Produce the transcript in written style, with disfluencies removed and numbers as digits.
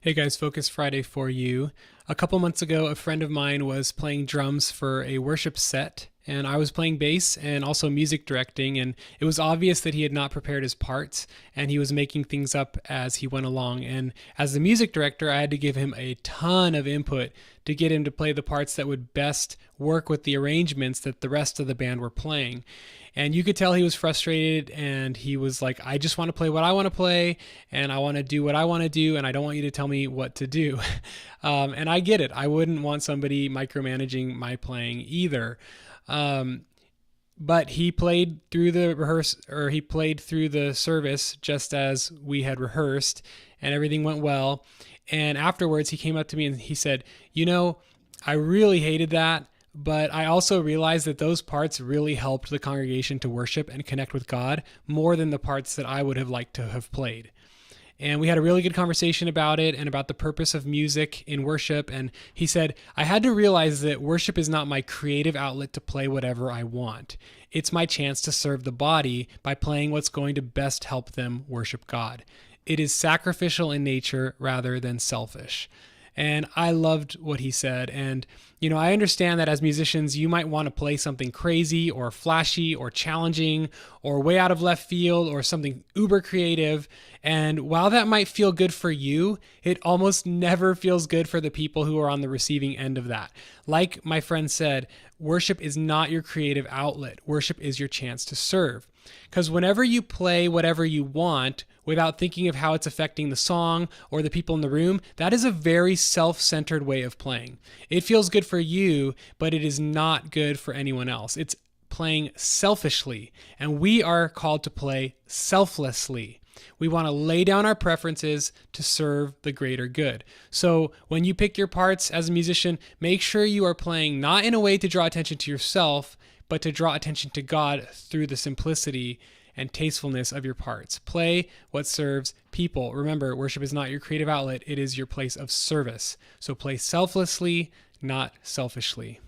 Hey guys, Focus Friday for you. A couple months ago, a friend of mine was playing drums for a worship set, and I was playing bass and also music directing, and it was obvious that he had not prepared his parts, and he was making things up as he went along. And as the music director, I had to give him a ton of input to get him to play the parts that would best work with the arrangements that the rest of the band were playing. And you could tell he was frustrated, and he was like, I just want to play what I want to play, and I want to do what I want to do, and I don't want you to tell me what to do. And I get it. I wouldn't want somebody micromanaging my playing either. But he played through he played through the service just as we had rehearsed, and everything went well. And afterwards, he came up to me and he said, I really hated that. But I also realized that those parts really helped the congregation to worship and connect with God more than the parts that I would have liked to have played. And we had a really good conversation about it and about the purpose of music in worship. And he said, I had to realize that worship is not my creative outlet to play whatever I want. It's my chance to serve the body by playing what's going to best help them worship God. It is sacrificial in nature rather than selfish. And I loved what he said. And, I understand that as musicians, you might want to play something crazy or flashy or challenging or way out of left field or something uber creative. And while that might feel good for you, it almost never feels good for the people who are on the receiving end of that. Like my friend said, worship is not your creative outlet. Worship is your chance to serve. Because whenever you play whatever you want without thinking of how it's affecting the song or the people in the room, that is a very self-centered way of playing. It feels good for you, but it is not good for anyone else. It's playing selfishly, and we are called to play selflessly. We want to lay down our preferences to serve the greater good. So when you pick your parts as a musician, make sure you are playing not in a way to draw attention to yourself, but to draw attention to God through the simplicity and tastefulness of your parts. Play what serves people. Remember, worship is not your creative outlet, it is your place of service. So play selflessly, not selfishly.